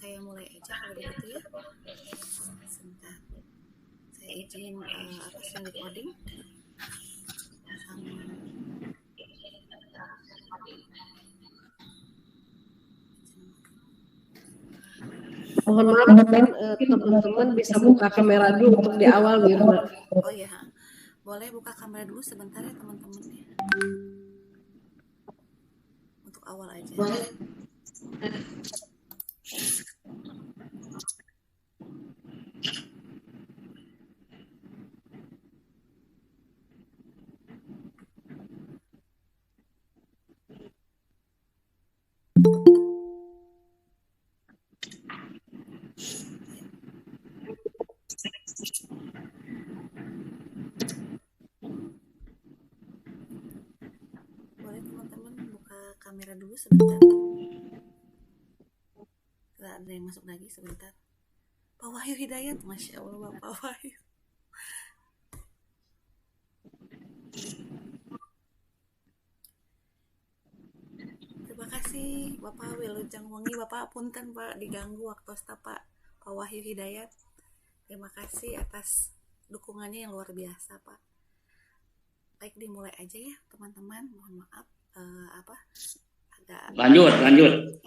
saya mulai aja kalau begitu ya. Sebentar. Saya izin screen recording sama mohon maaf mungkin teman-teman bisa buka kamera dulu untuk di awal Mirna. Oh ya, boleh buka kamera dulu sebentar ya teman-teman ya. Untuk awal aja. Boleh teman-teman buka kamera dulu sebentar. Tidak ada yang masuk lagi sebentar. Pak Wahyu Hidayat, Masya Allah Bapak Wahyu. Terima kasih Bapak Wilujeng Wengi, Bapak punten Pak diganggu waktu Pak Wahyu Hidayat. Terima kasih atas dukungannya yang luar biasa Pak. Baik, dimulai aja ya teman-teman. Mohon maaf agak lanjut.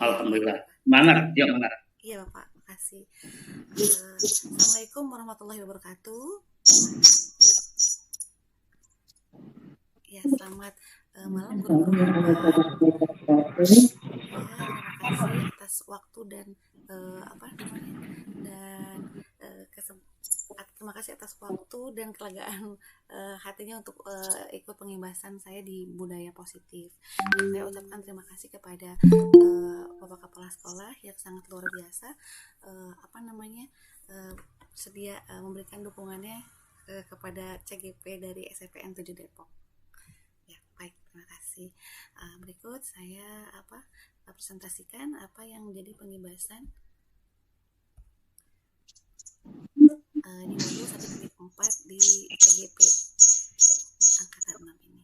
Alhamdulillah. Semangat, yuk semangat. Iya Bapak, makasih. Assalamualaikum warahmatullahi wabarakatuh. Ya, selamat malam guru-guru Bapak. Ya, terima kasih atas waktu dan terima kasih atas waktu dan kelegaan hatinya untuk ikut pengimbasan saya di budaya positif. Dan saya ucapkan terima kasih kepada Bapak Kepala Sekolah yang sangat luar biasa sedia memberikan dukungannya kepada CGP dari SPN 7 Depok. Ya, baik, terima kasih. Berikut saya presentasikan apa yang menjadi pengimbasan di modul 1.4 di CGP angkatan 6 ini.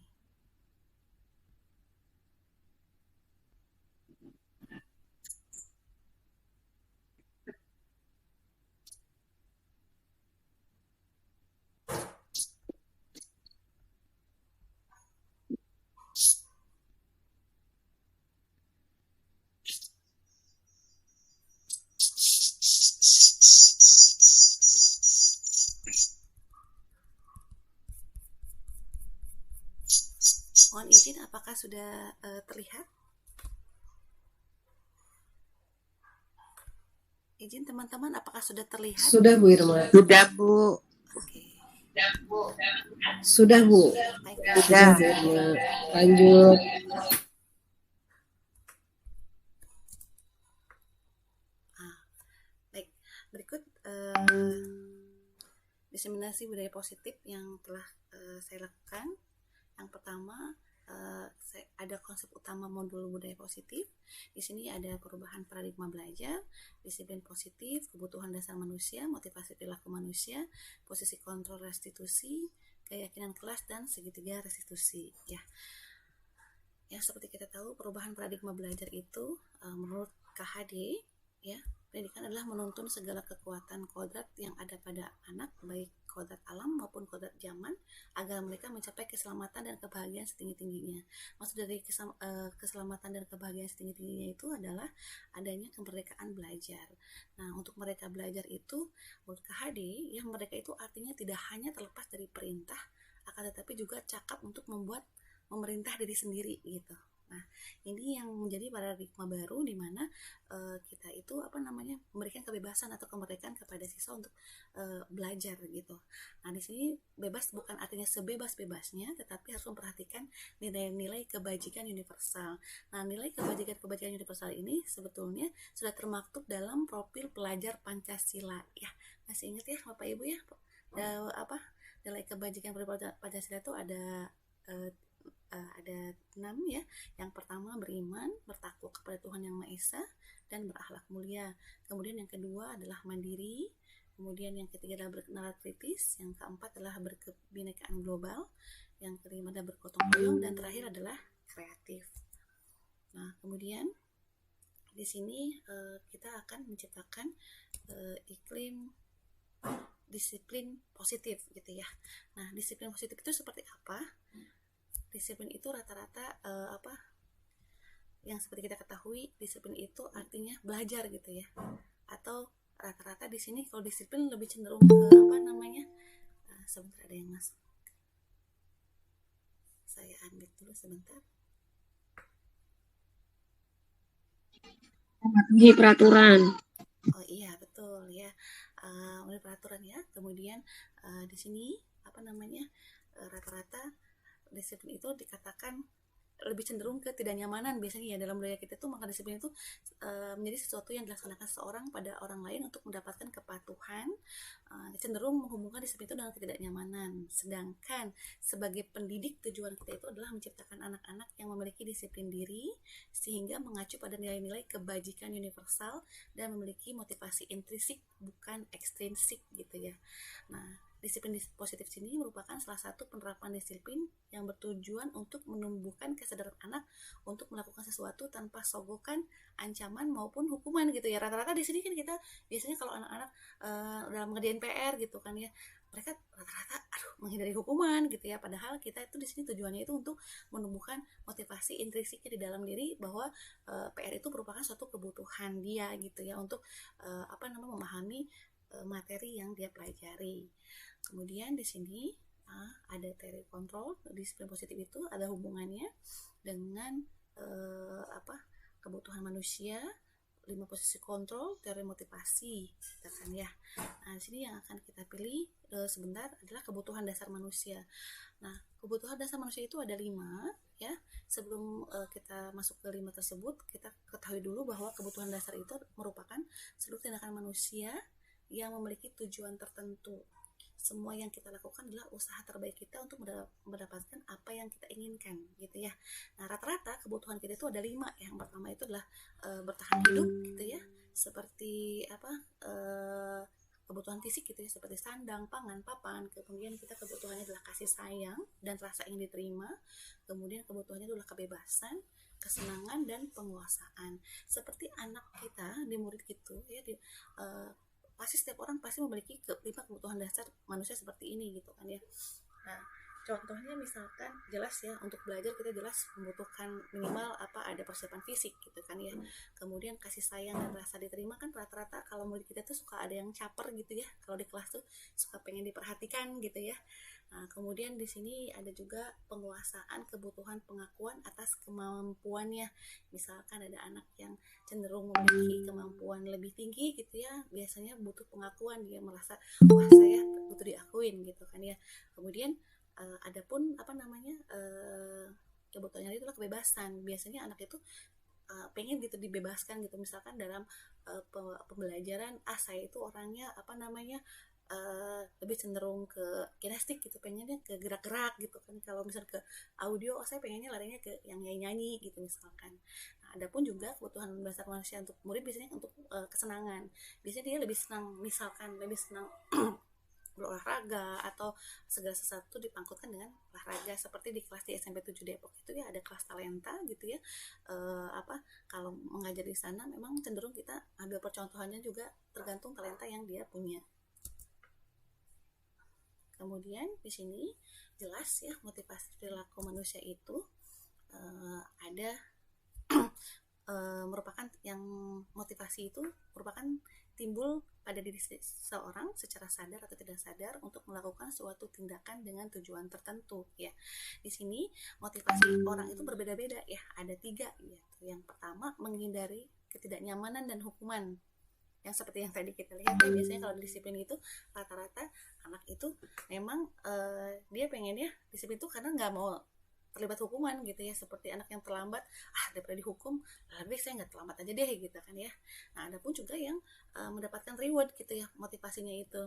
Mohon izin, apakah sudah terlihat? Izin teman-teman, apakah sudah terlihat? Sudah Bu Irma. Sudah Bu. Oke. Sudah Bu. Baik, Sudah. Lanjut. Baik, berikut diseminasi budaya positif yang telah saya lakukan. Yang pertama, ada konsep utama modul budaya positif. Di sini ada perubahan paradigma belajar, disiplin positif, kebutuhan dasar manusia, motivasi perilaku manusia, posisi kontrol restitusi, keyakinan kelas, dan segitiga restitusi. Ya, yang seperti kita tahu, perubahan paradigma belajar itu menurut KHD, ya, pendidikan adalah menuntun segala kekuatan kodrat yang ada pada anak, baik kodrat alam maupun kodrat zaman, agar mereka mencapai keselamatan dan kebahagiaan setinggi-tingginya. Maksud dari keselamatan dan kebahagiaan setinggi-tingginya itu adalah adanya kemerdekaan belajar. Nah, untuk mereka belajar itu, menurut KHD, ya, mereka itu artinya tidak hanya terlepas dari perintah, akan tetapi juga cakap untuk memerintah diri sendiri gitu. Nah, ini yang menjadi paradigma baru di mana kita itu memberikan kebebasan atau kemerdekaan kepada siswa untuk belajar gitu. Nah, di sini bebas bukan artinya sebebas-bebasnya, tetapi harus memperhatikan nilai-nilai kebajikan universal. Nah, nilai kebajikan universal ini sebetulnya sudah termaktub dalam profil pelajar Pancasila. Ya, masih ingat ya Bapak Ibu ya? Nilai kebajikan Pancasila itu ada 6 ya. Yang pertama beriman, bertakwa kepada Tuhan Yang Maha Esa, dan berakhlak mulia. Kemudian yang kedua adalah mandiri. Kemudian yang ketiga adalah bernalar kritis. Yang keempat adalah berkebinekaan global. Yang kelima adalah bergotong royong, dan terakhir adalah kreatif. Nah, kemudian di sini kita akan menciptakan iklim disiplin positif gitu ya. Nah, disiplin positif itu seperti apa? Disiplin itu rata-rata yang seperti kita ketahui, disiplin itu artinya belajar gitu ya. Atau rata-rata di sini kalau disiplin lebih cenderung ke sebentar ada yang masuk. Saya ambil dulu sebentar. Di peraturan. Oh iya betul ya, oleh peraturan ya. Kemudian di sini rata-rata disiplin itu dikatakan lebih cenderung ke tidak nyamanan biasanya ya dalam budaya kita tuh. Maka disiplin itu menjadi sesuatu yang dilaksanakan seseorang pada orang lain untuk mendapatkan kepatuhan, cenderung menghubungkan disiplin itu dengan ketidaknyamanan. Sedangkan sebagai pendidik, tujuan kita itu adalah menciptakan anak-anak yang memiliki disiplin diri sehingga mengacu pada nilai-nilai kebajikan universal dan memiliki motivasi intrinsik bukan ekstrinsik gitu ya. Nah, disiplin positif sini merupakan salah satu penerapan disiplin yang bertujuan untuk menumbuhkan kesadaran anak untuk melakukan sesuatu tanpa sogokan, ancaman maupun hukuman gitu ya. Rata-rata di sini kan kita biasanya kalau anak-anak dalam ngerjain PR gitu kan ya, mereka rata-rata menghindari hukuman gitu ya. Padahal kita itu di sini tujuannya itu untuk menumbuhkan motivasi intrinsiknya di dalam diri bahwa PR itu merupakan suatu kebutuhan dia gitu ya untuk memahami materi yang dia pelajari. Kemudian di sini ada teori kontrol. Disiplin positif itu ada hubungannya dengan kebutuhan manusia, 5 posisi kontrol, teori motivasi, gitu kan ya. Nah, di sini yang akan kita pilih sebentar adalah kebutuhan dasar manusia. Nah, kebutuhan dasar manusia itu ada 5 ya. Sebelum kita masuk ke 5 tersebut, kita ketahui dulu bahwa kebutuhan dasar itu merupakan seluruh tindakan manusia yang memiliki tujuan tertentu. Semua yang kita lakukan adalah usaha terbaik kita untuk mendapatkan apa yang kita inginkan gitu ya. Nah, rata-rata kebutuhan kita itu ada 5. Yang pertama itu adalah bertahan hidup gitu ya, seperti kebutuhan fisik gitu ya, seperti sandang, pangan, papan. Kemudian kita kebutuhannya adalah kasih sayang dan rasa ingin diterima. Kemudian kebutuhannya adalah kebebasan, kesenangan, dan penguasaan. Seperti anak kita di murid gitu ya, pasti setiap orang pasti memiliki 5 kebutuhan dasar manusia seperti ini gitu kan ya. Nah, contohnya misalkan jelas ya, untuk belajar kita jelas membutuhkan minimal ada persiapan fisik gitu kan ya. Kemudian kasih sayang dan rasa diterima kan rata-rata kalau murid kita tuh suka ada yang caper gitu ya, kalau di kelas tuh suka pengen diperhatikan gitu ya. Nah, kemudian di sini ada juga penguasaan, kebutuhan pengakuan atas kemampuannya. Misalkan ada anak yang cenderung memiliki kemampuan lebih tinggi gitu ya, biasanya butuh pengakuan, dia merasa wah saya butuh diakuin gitu kan ya. Kemudian adapun kebutuhannya itu adalah kebebasan. Biasanya anak itu pengen gitu dibebaskan gitu, misalkan dalam pembelajaran saya itu orangnya lebih cenderung ke kinestik gitu, pengennya ke gerak-gerak gitu kan. Kalau misalnya ke audio, saya pengennya larinya ke yang nyanyi-nyanyi gitu misalkan. Nah, adapun juga kebutuhan dasar manusia untuk murid biasanya untuk kesenangan. Biasanya dia lebih senang berolahraga atau segala sesuatu dipangkutkan dengan olahraga. Seperti di kelas di SMP 7 Depok itu ya ada kelas talenta gitu ya. Kalau mengajar di sana memang cenderung kita ambil percontohannya juga tergantung talenta yang dia punya. Kemudian di sini jelas ya, motivasi perilaku manusia itu ada merupakan yang motivasi itu merupakan timbul pada diri seseorang secara sadar atau tidak sadar untuk melakukan suatu tindakan dengan tujuan tertentu ya. Di sini motivasi orang itu berbeda-beda ya, ada 3 ya. Yang pertama, menghindari ketidaknyamanan dan hukuman. Yang seperti yang tadi kita lihat ya, biasanya kalau disiplin itu rata-rata anak itu memang dia pengennya disiplin itu karena nggak mau terlibat hukuman gitu ya. Seperti anak yang terlambat, daripada dihukum lebih saya nggak terlambat aja deh gitu kan ya. Nah, ada pun juga yang mendapatkan reward gitu ya, motivasinya itu.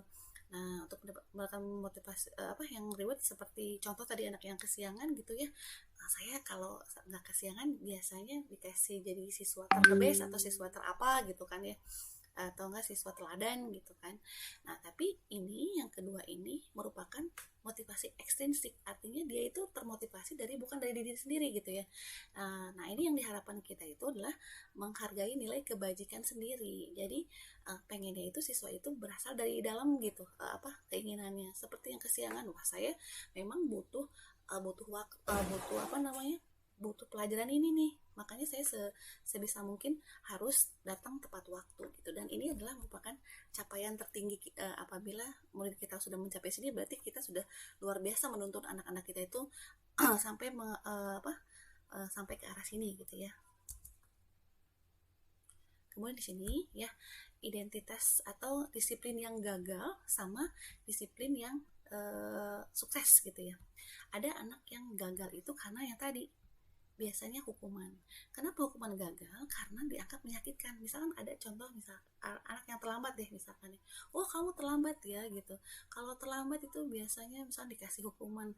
Nah, untuk mendapatkan motivasi yang reward seperti contoh tadi anak yang kesiangan gitu ya. Nah, saya kalau nggak kesiangan biasanya dikasih jadi siswa terbest atau siswa terapa gitu kan ya. atau enggak siswa teladan gitu kan. Nah, tapi ini yang kedua ini merupakan motivasi ekstrinsik, artinya dia itu termotivasi bukan dari diri sendiri gitu ya. Nah, ini yang diharapkan kita itu adalah menghargai nilai kebajikan sendiri. Jadi pengennya itu siswa itu berasal dari dalam gitu, keinginannya. Seperti yang kesiangan, wah saya memang butuh waktu, butuh pelajaran ini nih, makanya saya sebisa mungkin harus datang tepat waktu gitu. Dan ini adalah merupakan capaian tertinggi apabila murid kita sudah mencapai sini, berarti kita sudah luar biasa menuntun anak-anak kita itu sampai sampai ke arah sini gitu ya. Kemudian di sini ya, identitas atau disiplin yang gagal sama disiplin yang sukses gitu ya. Ada anak yang gagal itu karena yang tadi, biasanya hukuman. Kenapa hukuman gagal? Karena dianggap menyakitkan. Misalkan ada contoh, anak yang terlambat deh misalkan, oh kamu terlambat ya gitu. Kalau terlambat itu biasanya misalkan dikasih hukuman,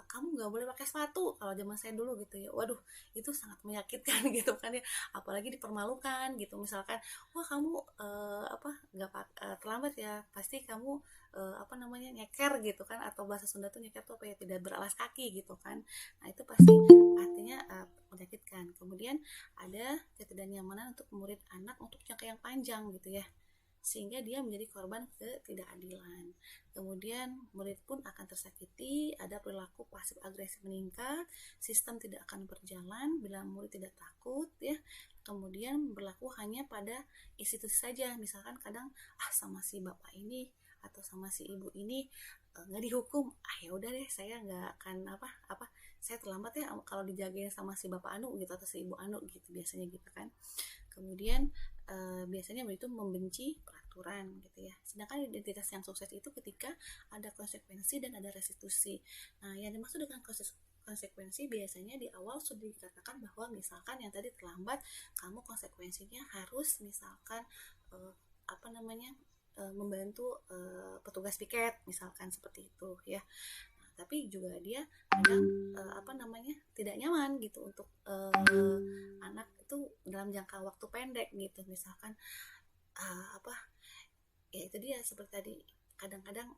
kamu nggak boleh pakai sepatu kalau zaman saya dulu gitu ya. Waduh, itu sangat menyakitkan gitu kan ya. Apalagi dipermalukan gitu. Misalkan, wah kamu nggak terlambat ya, pasti kamu nyeker gitu kan, atau bahasa Sunda tuh nyeker tuh apa ya, tidak beralas kaki gitu kan. Nah itu pasti artinya menyakitkan. Kemudian ada ketidaknyamanan untuk murid anak untuk jangka yang panjang gitu ya, sehingga dia menjadi korban ketidakadilan. Kemudian murid pun akan tersakiti, ada perilaku pasif agresif meningkat, sistem tidak akan berjalan bila murid tidak takut ya. Kemudian berlaku hanya pada institusi saja, misalkan kadang sama si bapak ini atau sama si ibu ini nggak dihukum, ya udah deh saya nggak akan saya terlambat ya kalau dijagain sama si bapak anu gitu atau si ibu anu gitu, biasanya gitu kan. Kemudian biasanya itu membenci peraturan gitu ya. Sedangkan identitas yang sukses itu ketika ada konsekuensi dan ada restitusi. Nah, yang dimaksud dengan konsekuensi biasanya di awal sudah dikatakan bahwa misalkan yang tadi terlambat, kamu konsekuensinya harus misalkan membantu petugas piket misalkan, seperti itu ya. Nah, tapi juga dia kadang tidak nyaman gitu untuk anak itu dalam jangka waktu pendek gitu, misalkan ya itu dia seperti tadi, kadang-kadang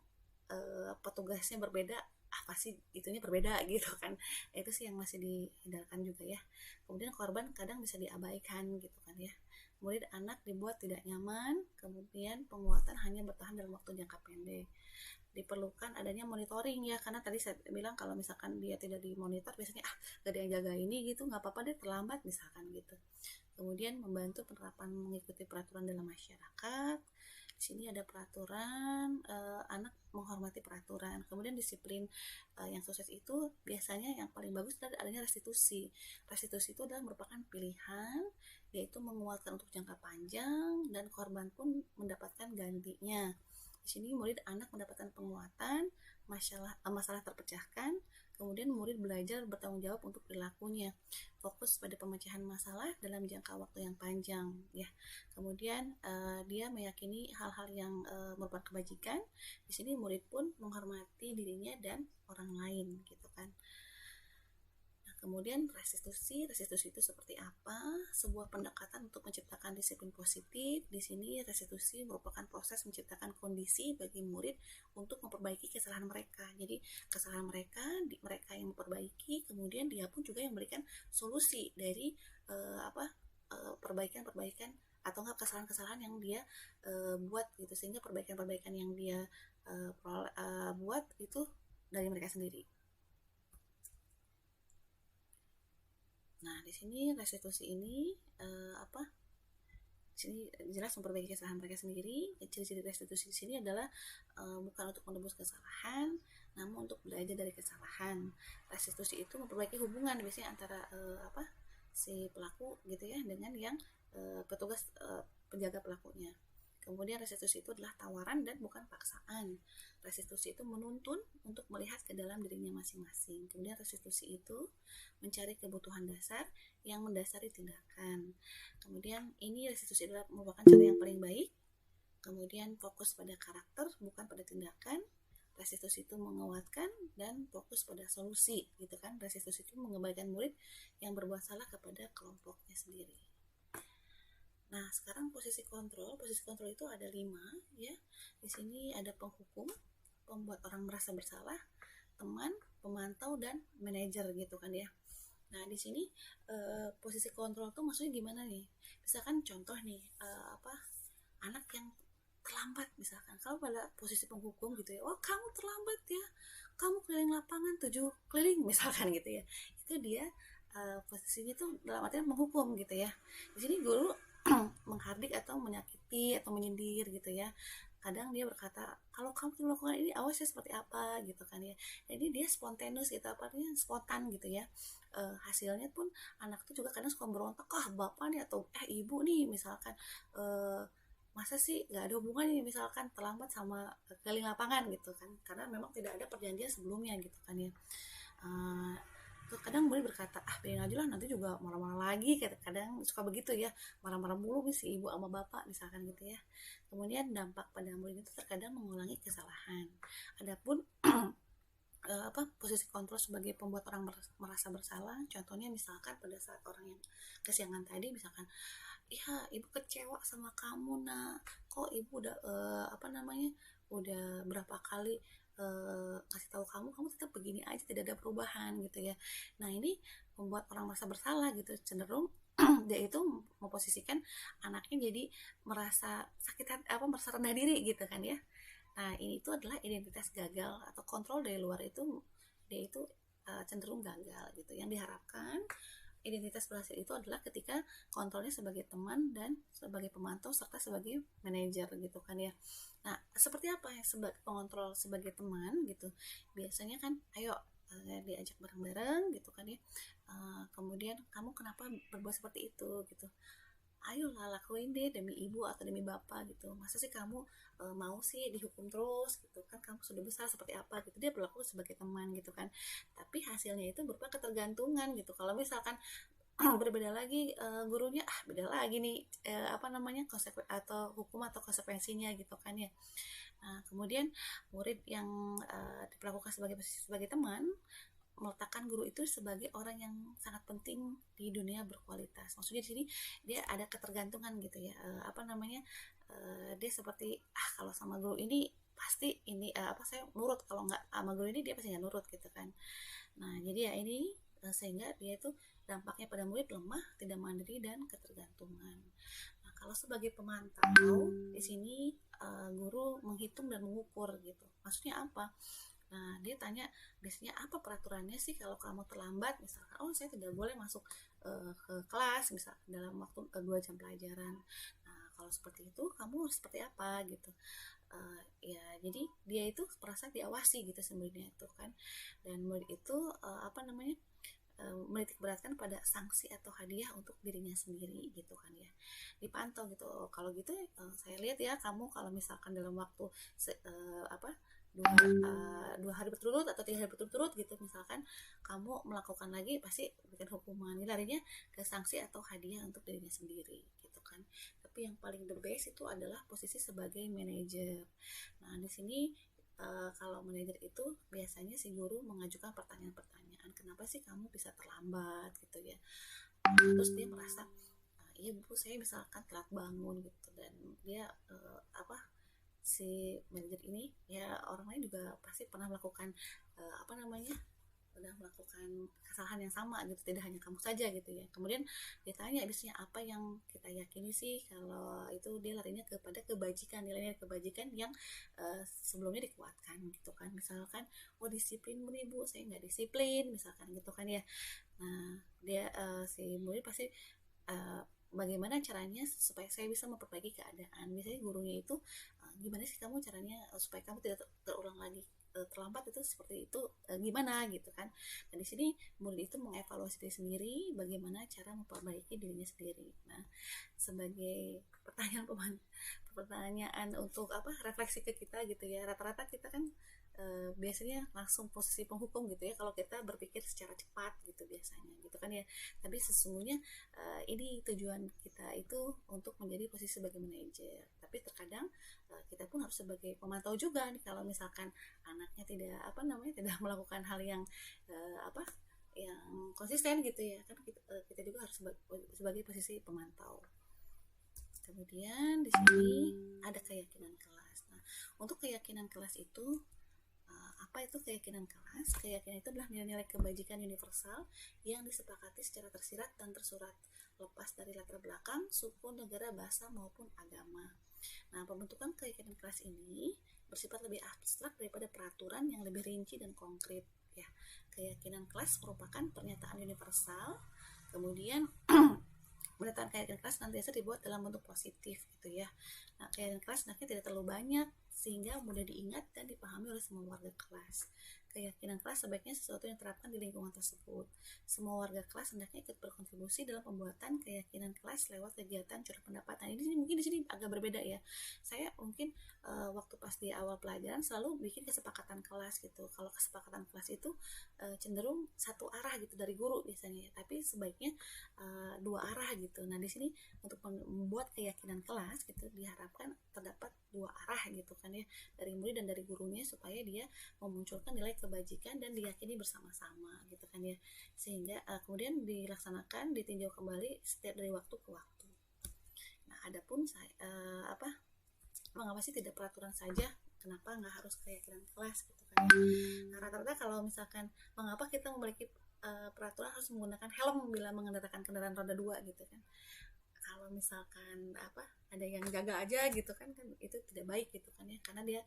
petugasnya berbeda, pasti itunya berbeda gitu kan. Itu sih yang masih dihindarkan juga ya. Kemudian korban kadang bisa diabaikan gitu kan ya. Murid anak dibuat tidak nyaman, kemudian penguatan hanya bertahan dalam waktu jangka pendek. Diperlukan adanya monitoring ya, karena tadi saya bilang kalau misalkan dia tidak dimonitor, biasanya gak ada yang jaga ini gitu, nggak apa-apa dia terlambat misalkan gitu. Kemudian membantu penerapan mengikuti peraturan dalam masyarakat. Di sini ada peraturan, anak menghormati peraturan. Kemudian disiplin yang sukses itu biasanya yang paling bagus adalah adanya restitusi. Restitusi itu adalah merupakan pilihan, yaitu menguatkan untuk jangka panjang dan korban pun mendapatkan gantinya. Di sini murid anak mendapatkan penguatan, masalah terpecahkan, kemudian murid belajar bertanggung jawab untuk perilakunya, fokus pada pemecahan masalah dalam jangka waktu yang panjang ya. Kemudian dia meyakini hal-hal yang merupakan kebajikan. Di sini murid pun menghormati dirinya dan orang lain gitu kan. Kemudian restitusi itu seperti apa? Sebuah pendekatan untuk menciptakan disiplin positif. Di sini restitusi merupakan proses menciptakan kondisi bagi murid untuk memperbaiki kesalahan mereka. Jadi kesalahan mereka yang memperbaiki, kemudian dia pun juga yang memberikan solusi dari perbaikan atau enggak kesalahan-kesalahan yang dia buat gitu, sehingga perbaikan-perbaikan yang dia buat itu dari mereka sendiri. Nah, di sini restitusi ini di sini jelas memperbaiki kesalahan mereka sendiri. Ciri-ciri restitusi di sini adalah bukan untuk menebus kesalahan, namun untuk belajar dari kesalahan. Restitusi itu memperbaiki hubungan biasanya antara si pelaku gitu ya dengan yang petugas penjaga pelakunya. Kemudian restitusi itu adalah tawaran dan bukan paksaan. Restitusi itu menuntun untuk melihat ke dalam dirinya masing-masing. Kemudian restitusi itu mencari kebutuhan dasar yang mendasari tindakan. Kemudian ini restitusi adalah merupakan cara yang paling baik. Kemudian fokus pada karakter bukan pada tindakan. Restitusi itu menguatkan dan fokus pada solusi gitu kan. Restitusi itu mengembalikan murid yang berbuat salah kepada kelompoknya sendiri. Nah, sekarang posisi kontrol itu ada 5 ya. Di sini ada penghukum, pembuat orang merasa bersalah, teman, pemantau, dan manajer gitu kan ya. Nah, di sini posisi kontrol tuh maksudnya gimana nih? Misalkan contoh nih, anak yang terlambat misalkan. Kalau pada posisi penghukum gitu ya, oh kamu terlambat ya, kamu keliling lapangan 7 keliling misalkan gitu ya. Itu dia posisinya tuh dalam artian menghukum gitu ya. Di sini guru menghardik atau menyakiti atau menyindir gitu ya. Kadang dia berkata, kalau kamu tidak melakukan ini awasnya seperti apa gitu kan ya. Jadi dia spontaneous gitu, artinya spontan gitu ya. Hasilnya pun anak tuh juga kadang suka berontak, bapak nih atau ibu nih misalkan, masa sih nggak ada hubungannya misalkan terlambat sama keliling lapangan gitu kan, karena memang tidak ada perjanjian sebelumnya gitu kan ya. uh, Kadang boleh berkata, biarin aja lah, nanti juga marah-marah lagi, kadang suka begitu ya, marah-marah mulu nih si ibu sama bapak misalkan gitu ya. Kemudian dampak pada murid itu terkadang mengulangi kesalahan. Adapun posisi kontrol sebagai pembuat orang merasa bersalah, contohnya misalkan pada saat orang yang kesiangan tadi misalkan, ya ibu kecewa sama kamu nak, kok ibu udah udah berapa kali kasih tahu kamu tetap begini aja, tidak ada perubahan gitu ya. Nah, ini membuat orang merasa bersalah gitu, cenderung dia itu memposisikan anaknya jadi merasa sakit hati, merasa rendah diri gitu kan ya. Nah, ini itu adalah identitas gagal atau kontrol dari luar itu, dia itu cenderung gagal gitu. Yang diharapkan identitas berhasil itu adalah ketika kontrolnya sebagai teman dan sebagai pemantau serta sebagai manajer gitu kan ya. Nah, seperti apa ya sebagai pengontrol sebagai teman gitu? Biasanya kan, ayo diajak bareng-bareng gitu kan ya. Kemudian kamu kenapa berbuat seperti itu gitu? Ayolah lakuin deh demi ibu atau demi bapak gitu. Masa sih kamu mau sih dihukum terus gitu kan, kamu sudah besar seperti apa gitu. Dia berlaku sebagai teman gitu kan, tapi hasilnya itu berupa ketergantungan gitu. Kalau misalkan berbeda lagi gurunya, beda lagi nih atau hukum atau konsekuensinya gitu kan ya. Nah, kemudian murid yang diperlakukan sebagai teman meletakkan guru itu sebagai orang yang sangat penting di dunia berkualitas. Maksudnya di sini dia ada ketergantungan gitu ya. Dia seperti, kalau sama guru ini pasti ini saya nurut, kalau nggak sama guru ini dia pasti nggak nurut gitu kan. Nah, jadi ya ini sehingga dia itu dampaknya pada murid lemah, tidak mandiri, dan ketergantungan. Nah, kalau sebagai pemantau di sini guru menghitung dan mengukur gitu. Maksudnya apa? Nah, dia tanya biasanya, apa peraturannya sih kalau kamu terlambat misalkan, saya tidak boleh masuk ke kelas misalkan dalam waktu 2 jam pelajaran. Nah, kalau seperti itu kamu harus seperti apa gitu. Ya jadi dia itu merasa diawasi gitu sebenarnya itu kan, dan murid itu menitik beratkan pada sanksi atau hadiah untuk dirinya sendiri gitu kan ya, dipantau gitu. Kalau gitu saya lihat ya, kamu kalau misalkan dalam waktu dua hari berturut atau 3 hari berturut gitu misalkan, kamu melakukan lagi pasti bikin hukuman. Ini larinya ke sanksi atau hadiah untuk dirinya sendiri gitu kan. Tapi yang paling the best itu adalah posisi sebagai manajer. Nah, di sini kalau manajer itu biasanya si guru mengajukan pertanyaan-pertanyaan, kenapa sih kamu bisa terlambat gitu ya. Terus dia merasa, iya bu, saya misalkan telat bangun gitu, dan dia si manajer ini ya, orang lain juga pasti pernah melakukan pernah melakukan kesalahan yang sama gitu, tidak hanya kamu saja gitu ya. Kemudian ditanya biasanya, apa yang kita yakini sih kalau itu dia larinya kepada kebajikan, nilai kebajikan yang sebelumnya dikuatkan gitu kan. Misalkan, disiplin bu, saya nggak disiplin misalkan gitu kan ya. Nah, dia si murid pasti bagaimana caranya supaya saya bisa memperbaiki keadaan. Misalnya gurunya itu, gimana sih kamu caranya supaya kamu tidak terulang lagi terlambat itu seperti itu, gimana gitu kan. Dan di sini murid itu mengevaluasi diri sendiri, bagaimana cara memperbaiki dirinya sendiri. Nah, sebagai pertanyaan untuk refleksi ke kita gitu ya, rata-rata kita kan biasanya langsung posisi penghukum gitu ya kalau kita berpikir secara cepat gitu biasanya gitu kan ya. Tapi sesungguhnya ini tujuan kita itu untuk menjadi posisi sebagai manajer. Tapi terkadang kita pun harus sebagai pemantau juga nih, kalau misalkan anaknya tidak tidak melakukan hal yang yang konsisten gitu ya kan, kita juga harus sebagai posisi pemantau. Kemudian di sini ada keyakinan kelas. Nah, untuk keyakinan kelas itu apa itu keyakinan kelas? Keyakinan itu adalah nilai-nilai kebajikan universal yang disepakati secara tersirat dan tersurat, lepas dari latar belakang, suku, negara, bahasa maupun agama. Nah, pembentukan keyakinan kelas ini bersifat lebih abstrak daripada peraturan yang lebih rinci dan konkret. Ya, keyakinan kelas merupakan pernyataan universal. Kemudian pernyataan keyakinan kelas nantiasa dibuat dalam bentuk positif gitu ya. Nah, keyakinan kelas hendaknya tidak terlalu banyak sehingga mudah diingat dan dipahami oleh semua warga kelas. Keyakinan kelas sebaiknya sesuatu yang diterapkan di lingkungan tersebut. Semua warga kelas hendaknya ikut berkontribusi dalam pembuatan keyakinan kelas lewat kegiatan curah pendapat. Nah, ini mungkin di sini agak berbeda ya. Saya mungkin waktu pas di awal pelajaran selalu bikin kesepakatan kelas gitu. Kalau kesepakatan kelas itu cenderung satu arah gitu dari guru biasanya, tapi sebaiknya dua arah gitu. Nah, di sini untuk membuat keyakinan kelas gitu diharapkan terdapat dua arah gitu kan ya, dari murid dan dari gurunya, supaya dia memunculkan nilai kebajikan dan diyakini bersama-sama gitu kan ya, sehingga kemudian dilaksanakan, ditinjau kembali setiap dari waktu ke waktu. Nah, adapun saya mengapa sih tidak peraturan saja, kenapa nggak harus keyakinan kelas gitu kan ya. Nah, rata-rata kalau misalkan mengapa kita memiliki peraturan harus menggunakan helm bila mengendaraan kendaraan roda 2 gitu kan. Kalau misalkan ada yang jaga aja gitu kan itu tidak baik gitu kan ya, karena dia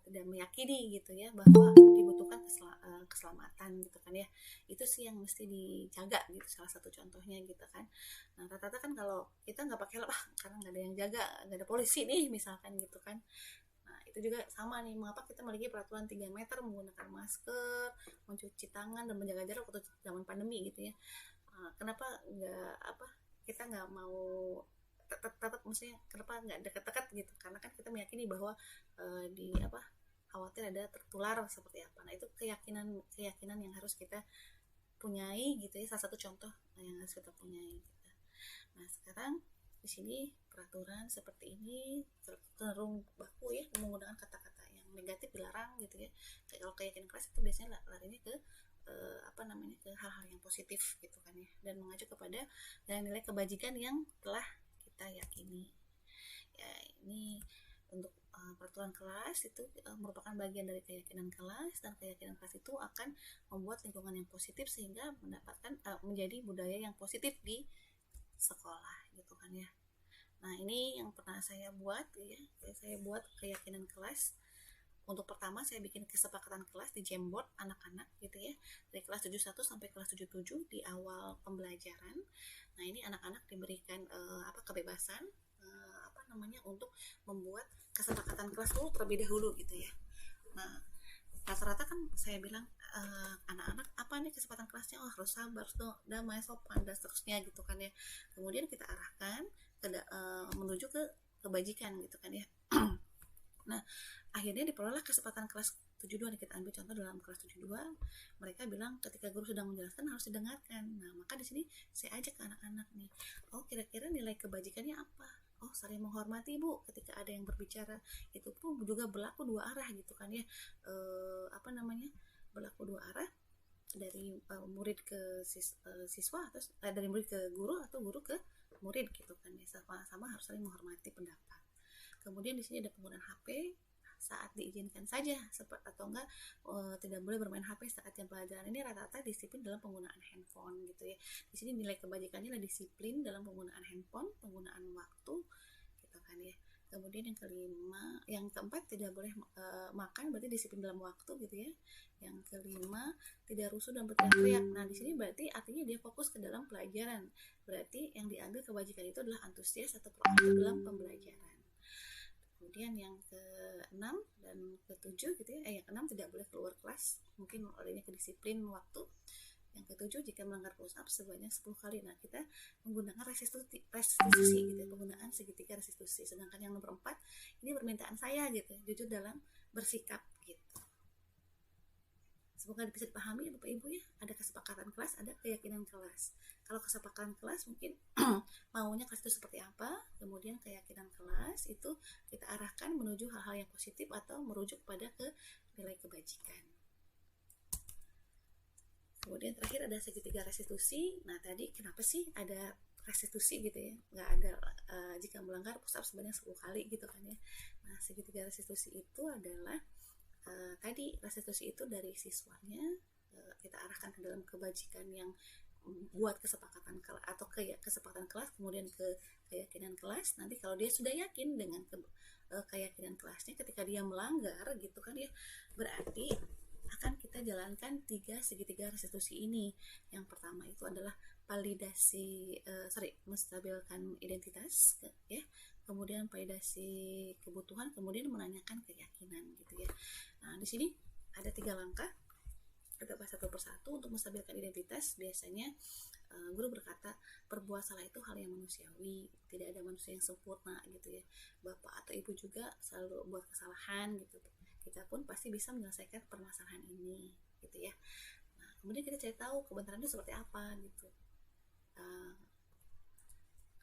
tidak meyakini gitu ya bahwa dibutuhkan keselamatan gitu kan ya. Itu sih yang mesti dijaga gitu, salah satu contohnya gitu kan. Nah, rata-rata kan kalau kita nggak pakai helm karena nggak ada yang jaga, nggak ada polisi nih misalkan gitu kan. Nah, itu juga sama nih, mengapa kita memiliki peraturan 3 meter, menggunakan masker, mencuci tangan dan menjaga jarak waktu zaman pandemi gitu ya. Kenapa kita nggak mau tetap maksudnya kenapa nggak dekat-dekat gitu, karena kan kita meyakini bahwa khawatir ada tertular seperti apa. Nah, itu keyakinan yang harus kita punyai gitu ya, salah satu contoh yang harus kita punyai gitu. Nah, sekarang di sini peraturan seperti ini cenderung baku ya, menggunakan kata-kata yang negatif dilarang gitu ya. Kalau keyakinan kelas itu biasanya larinya ke ke hal-hal yang positif gitu kan ya, dan mengacu kepada nilai kebajikan yang telah kita yakini. Ya, ini untuk peraturan kelas itu merupakan bagian dari keyakinan kelas, dan keyakinan kelas itu akan membuat lingkungan yang positif sehingga mendapatkan menjadi budaya yang positif di sekolah gitu kan ya. Nah, ini yang pernah saya buat ya, saya buat keyakinan kelas. Untuk pertama saya bikin kesepakatan kelas di Jamboard anak-anak gitu ya, dari kelas 71 sampai kelas 77 di awal pembelajaran. Nah, ini anak-anak diberikan kebebasan untuk membuat kesepakatan kelas dulu terlebih dahulu gitu ya. Nah, rata-rata kan saya bilang anak-anak apa nih kesempatan kelasnya, harus sabar, damai, sopan dan seterusnya gitu kan ya. Kemudian kita arahkan menuju ke kebajikan gitu kan ya. Nah, akhirnya diperoleh kesempatan kelas 72 nih, kita ambil contoh dalam kelas 72, mereka bilang ketika guru sedang menjelaskan harus didengarkan. Nah, maka di sini saya ajak ke anak-anak nih, kira-kira nilai kebajikannya apa? Saling menghormati Bu, ketika ada yang berbicara, itu pun juga berlaku dua arah gitu kan ya. Berlaku dua arah, dari murid ke siswa, atau dari murid ke guru atau guru ke murid gitu kan ya. Sama-sama harus saling menghormati pendapat. Kemudian di sini ada penggunaan HP saat diizinkan saja, atau enggak tidak boleh bermain HP saat jam pelajaran. Ini rata-rata disiplin dalam penggunaan handphone gitu ya. Di sini nilai kebajikannya adalah disiplin dalam penggunaan handphone, penggunaan waktu gitu kan ya. Kemudian yang keempat tidak boleh makan, berarti disiplin dalam waktu gitu ya. Yang kelima tidak rusuh dan berteriak-teriak. Nah, di sini berarti artinya dia fokus ke dalam pelajaran. Berarti yang diambil kebajikan itu adalah antusias atau proaktif dalam pembelajaran. Kemudian yang ke-6 dan ke-7 gitu ya, yang ke-6 tidak boleh keluar kelas, mungkin olehnya kedisiplin waktu. Yang ke-7 jika melanggar push up sebanyak 10 kali. Nah, kita menggunakan restitusi gitu ya, penggunaan segitiga restitusi. Sedangkan yang nomor 4 ini permintaan saya gitu, jujur dalam bersikap gitu. Semoga bisa dipahami Bapak Ibu ya, ada kesepakatan kelas, ada keyakinan kelas. Kalau kesepakatan kelas mungkin maunya kelas itu seperti apa, kemudian keyakinan kelas itu kita arahkan menuju hal-hal yang positif atau merujuk pada ke nilai kebajikan. Kemudian terakhir ada segitiga restitusi. Nah, tadi kenapa sih ada restitusi gitu ya, nggak ada jika melanggar push up sebanyak 10 kali gitu kan ya. Nah, segitiga restitusi itu adalah tadi restitusi itu dari siswanya kita arahkan ke dalam kebajikan yang buat kesepakatan kelas atau kesepakatan kelas, kemudian ke keyakinan kelas. Nanti kalau dia sudah yakin dengan keyakinan kelasnya, ketika dia melanggar gitu kan ya, berarti akan kita jalankan 3 segitiga restitusi ini. Yang pertama itu adalah validasi menstabilkan identitas ya, kemudian validasi kebutuhan, kemudian menanyakan keyakinan gitu ya. Nah, di sini ada 3 langkah. Kita bahas satu persatu. Untuk menstabilkan identitas, biasanya guru berkata perbuat salah itu hal yang manusiawi, tidak ada manusia yang sempurna gitu ya. Bapak atau ibu juga selalu buat kesalahan gitu. Kita pun pasti bisa menyelesaikan permasalahan ini gitu ya. Nah, kemudian kita cari tahu kebenaran itu seperti apa gitu.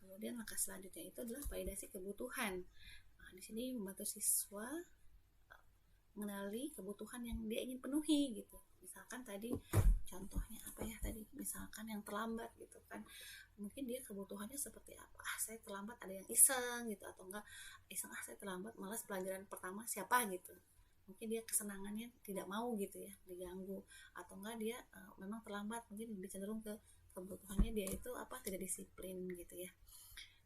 Kemudian langkah selanjutnya itu adalah validasi kebutuhan. Nah, di sini membantu siswa mengenali kebutuhan yang dia ingin penuhi gitu. Misalkan tadi contohnya apa ya tadi, misalkan yang terlambat gitu kan, mungkin dia kebutuhannya seperti apa, saya terlambat ada yang iseng gitu, atau enggak iseng saya terlambat malas pelajaran pertama siapa gitu, mungkin dia kesenangannya tidak mau gitu ya diganggu, atau enggak dia memang terlambat, mungkin lebih cenderung ke kebutuhannya dia itu apa, tidak disiplin gitu ya.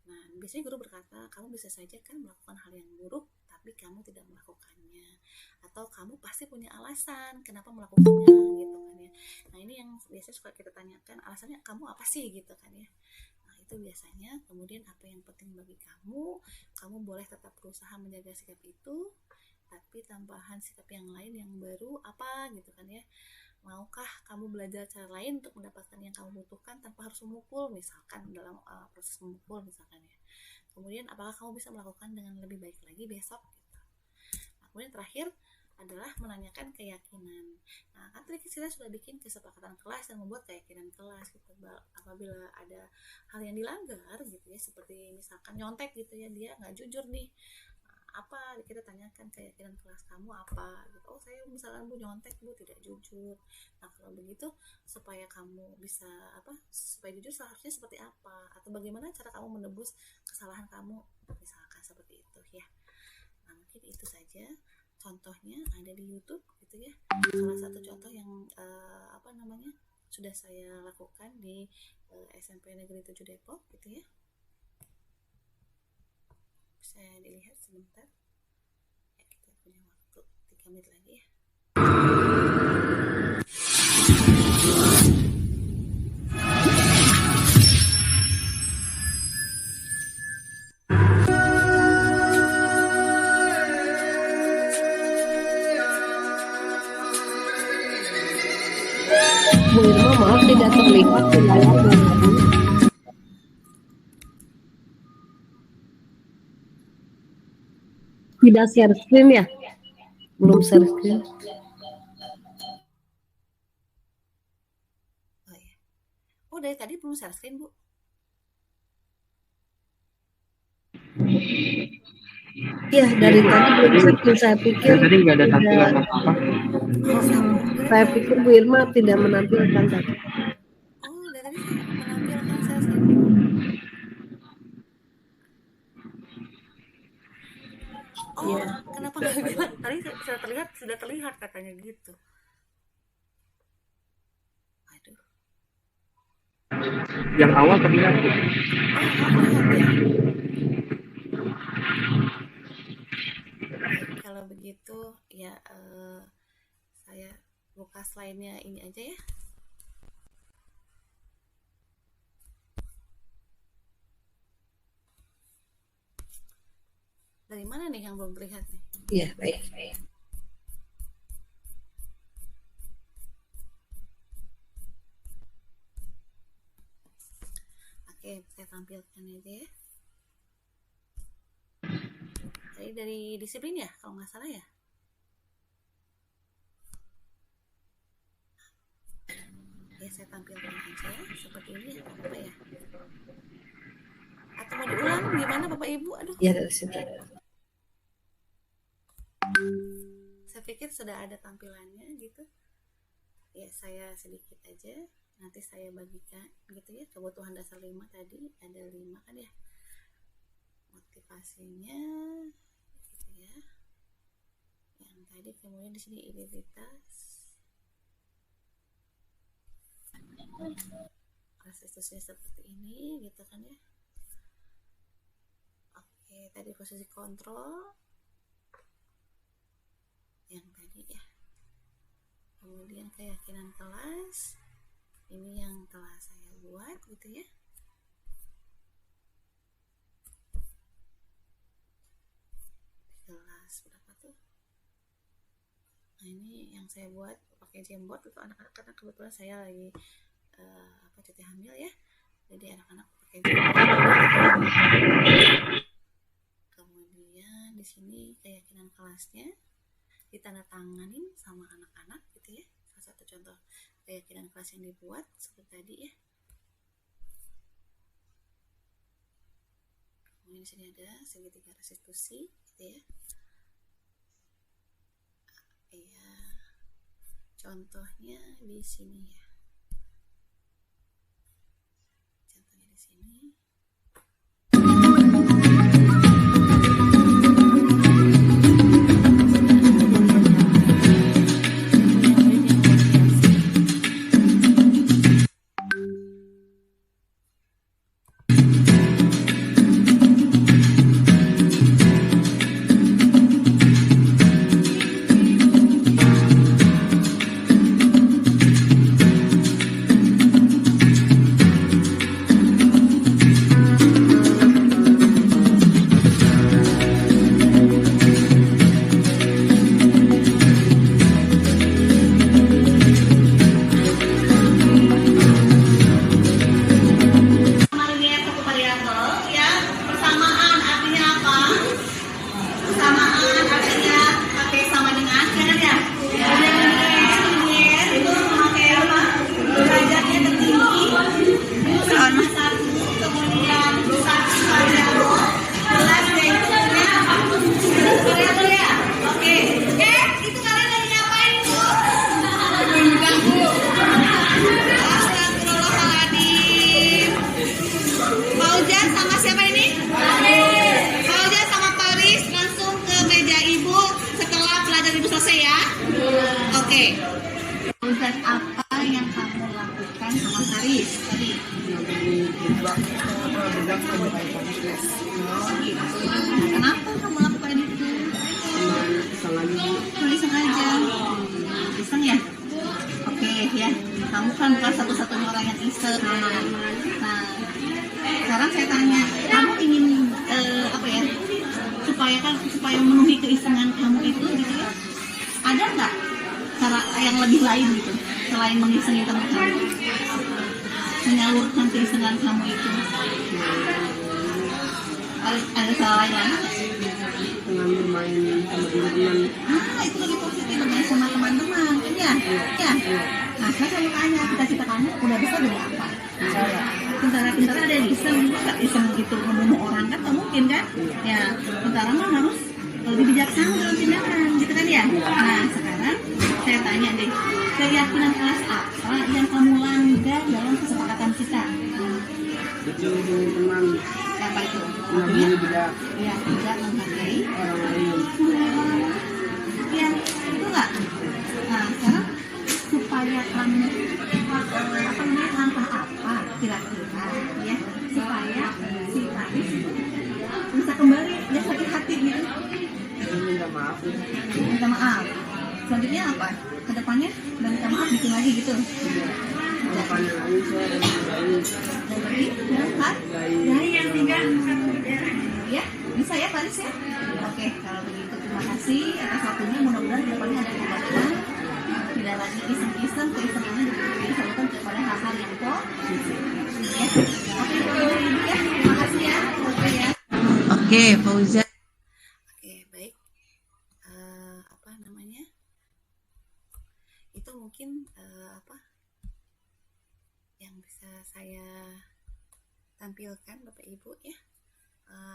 Nah, biasanya guru berkata, kamu bisa saja kan melakukan hal yang buruk, tapi kamu tidak melakukannya. Atau kamu pasti punya alasan kenapa melakukannya, gitu kan ya. Nah, ini yang biasanya suka kita tanyakan, alasannya kamu apa sih, gitu kan ya. Nah, itu biasanya, kemudian apa yang penting bagi kamu boleh tetap berusaha menjaga sikap itu, tapi tambahan sikap yang lain yang baru apa, gitu kan ya. Maukah kamu belajar cara lain untuk mendapatkan yang kamu butuhkan tanpa harus memukul, misalkan dalam proses memukul misalkan ya. Kemudian apakah kamu bisa melakukan dengan lebih baik lagi besok gitu. Nah, kemudian terakhir adalah menanyakan keyakinan. Nah, kan tadi kita sudah bikin kesepakatan kelas dan membuat keyakinan kelas gitu. Apabila ada hal yang dilanggar gitu ya, seperti misalkan nyontek gitu ya, dia nggak jujur nih, apa kita tanyakan keyakinan kelas kamu apa gitu. Oh, saya misalkan Bu nyontek, Bu tidak jujur. Nah, kalau begitu supaya kamu bisa supaya jujur seharusnya seperti apa, atau bagaimana cara kamu menebus kesalahan kamu, misalkan seperti itu ya. Nah, mungkin itu saja contohnya ada di YouTube gitu ya. Salah satu contoh yang sudah saya lakukan di SMP Negeri 7 Depok gitu ya. Saya dilihat sebentar ya, kita punya waktu 3 menit lagi ya. Bu Irma, maaf tidak terlihat di layar Manado. Tidak share screen ya? Belum share screen. Oh, dari tadi belum share screen, Bu? Iya, dari tadi belum share screen. Saya pikir tadi nggak ada tampilan apa-apa. Saya pikir Bu Irma tidak menampilkan tadi. Oh, dari tadi saya menampilkan share screen. Oh, ya. Kenapa nggak bilang? Tadi sudah terlihat katanya gitu. Aduh. Yang awal terlihat. Oh, terlihat ya. Baik, kalau begitu ya saya buka slide-nya ini aja ya. Dari mana nih yang belum terlihat nih? Iya, baik. Oke, saya tampilkan aja ya. Tadi dari disiplin ya, kalau nggak salah ya. Ya, saya tampilkan aja seperti ini ya, apa ya? Atau mau diulang gimana Bapak Ibu? Aduh. Ya, dari sini. Saya pikir sudah ada tampilannya gitu. Ya, saya sedikit aja nanti saya bagikan gitu ya. Kebutuhan dasar 5 tadi ada 5 kan ya, motivasinya gitu ya yang tadi. Kemudian di sini identitas, restitusinya seperti ini gitu kan ya. Oke, tadi posisi kontrol yang tadi ya. Kemudian keyakinan kelas, ini yang telah saya buat gitu ya. Kelas berapa tuh? Nah, ini yang saya buat pakai Jamboard untuk anak-anak karena kebetulan saya lagi cuti hamil ya. Jadi anak-anak pakai Jamboard. Kemudian di sini keyakinan kelasnya ditandatanganin sama anak-anak gitu ya. Salah satu contoh keyakinan kelas yang dibuat seperti tadi ya. Kemudian di sini ada segitiga restitusi gitu ya. Iya. Contohnya di sini ya. Contohnya di sini. Tugas apa yang kamu lakukan sama Haris tadi? Kenapa kamu lakukan itu? Iseng aja. Iseng ya? Oke ya. Kamu kan bukan satu-satunya orang yang iseng. Nah, sekarang saya tanya, kamu ingin apa ya? Supaya memenuhi keisengan kamu itu gitu ya? Ada nggak cara yang lebih lain gitu selain mengisengi teman kamu, menyalurkan keisengan kamu itu? Ada cara lain? Dengan bermain sama teman-teman. Itu lebih positif, bermain sama teman-teman kan ya? Ya. Nah, saya mau tanya, cita-cita kamu udah bisa jadi apa? Saya Pintar-pintar ada yang iseng, nggak iseng gitu membunuh orang kan? Nggak mungkin kan? Ya, pintar mah harus lebih bijaksana dalam tindakan, gitu kan ya? Nah, sekarang saya tanya deh, keyakinan kelas apa yang kamu langgar dalam kesepakatan kita? itu teman Apa itu? mengambil tidak Ya, tidak menghargai orang lain. ya, itu enggak. Nah, sekarang supaya kamu langkah apa kira-kira ya supaya si Haris bisa kembali dia sakit hati gitu, Minta maaf. minta maaf. Selanjutnya apa? Kedepannya dan minta maaf bikin lagi gitu. Bukan lain saya dan lain. Dan pergi dengan dari yang tinggal ya bisa ya Paris ya. Oke, kalau begitu terima kasih atas waktunya. Mudah-mudahan kedepannya ada perubahan, tidak lagi iseng-iseng, keisengannya disalurkan kepada hal-hal yang positif ya. Oke, Ibu ya, terima kasih ya. Oke ya. Oke, Fauzan. Oke, baik. Apa namanya? Itu mungkin apa yang bisa saya tampilkan Bapak Ibu ya.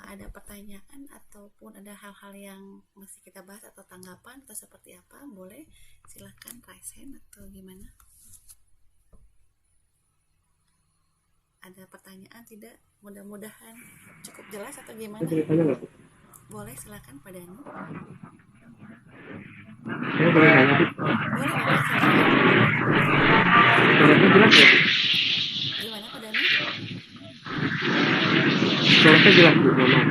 Ada pertanyaan ataupun ada hal-hal yang mesti kita bahas atau tanggapan atau seperti apa, boleh silahkan raise hand atau gimana. ada pertanyaan tidak? Mudah-mudahan cukup jelas atau gimana? Ada ceritanya nggak Bu? Boleh, silakan Pak Danu. Saya boleh nanya Bu? Boleh Bapak, silakan. Suara saya jelas ya Bu? Gimana Pak Danu? Suara saya jelas Bu, mohon maaf.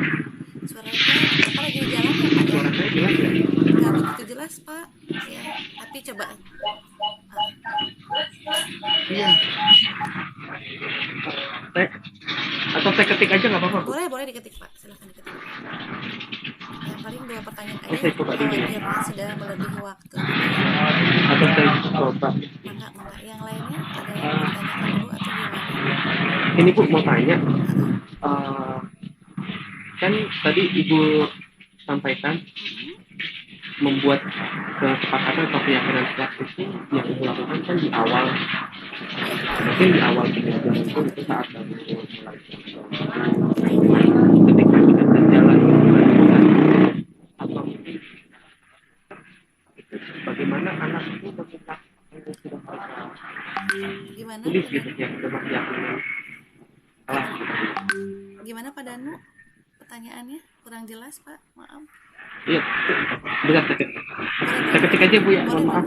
Suaranya Bapak lagi di jalan ya Pak ya? Suara saya jelas ya? Nggak begitu jelas Pak. Ya, tapi coba. Iya. Atau saya ketik aja nggak apa-apa Bu? Boleh diketik Pak, silakan diketik. Yang paling 2 pertanyaan Oh, saya coba dulu. khawatirnya sudah melebihi waktu. Atau saya coba. Mangga. Yang lainnya ada yang mau ditanyakan dulu atau gimana? Ini Bu mau tanya, kan tadi Ibu sampaikan membuat kesepakatan atau keyakinan kelas itu yang dilakukan kan di awal, mungkin di awal pembelajaran itu saat baru mulai ketika kita berjalan atau mungkin bagaimana anak itu meminta yang sudah mereka Gimana? tulis gitu yang sudah keyakinan kelas gitu. Gimana Pak Danu? Pertanyaannya kurang jelas Pak, maaf. Iya, bentar saya ketik aja Bu ya, mohon maaf.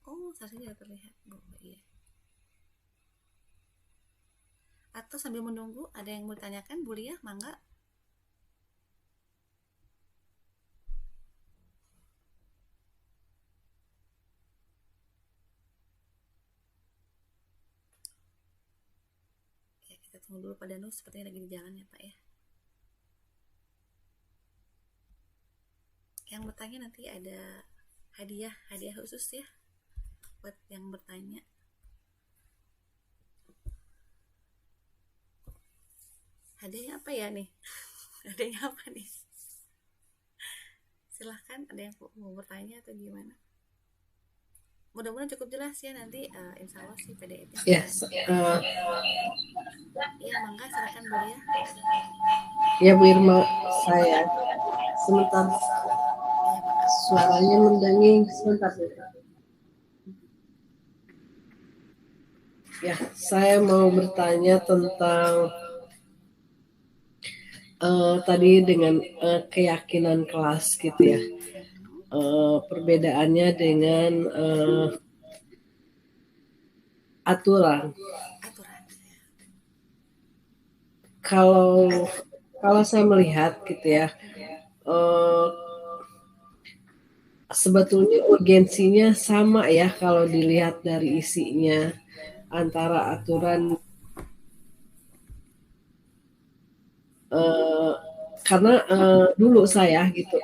Oh, seharusnya tidak terlihat Bu. Iya. Atau sambil menunggu ada yang mau ditanyakan Bu Lia, mangga. Ya, kita tunggu dulu Pak Danu, sepertinya lagi di jalan ya Pak ya. Yang bertanya nanti ada hadiah khusus ya buat yang bertanya. Hadiahnya apa ya nih? Hadiahnya apa nih? Silahkan, ada yang mau bertanya atau gimana? Mudah-mudahan cukup jelas ya nanti, insya Allah sih PDF-nya. Yes. Iya, mangga silakan Bu ya. Ya Bu Irma, saya sebentar suaranya mendenging sebentar. Ya, saya mau bertanya tentang tadi dengan keyakinan kelas gitu ya. Perbedaannya dengan aturan. Kalau saya melihat gitu ya, sebetulnya urgensinya sama ya kalau dilihat dari isinya antara aturan, karena dulu saya gitu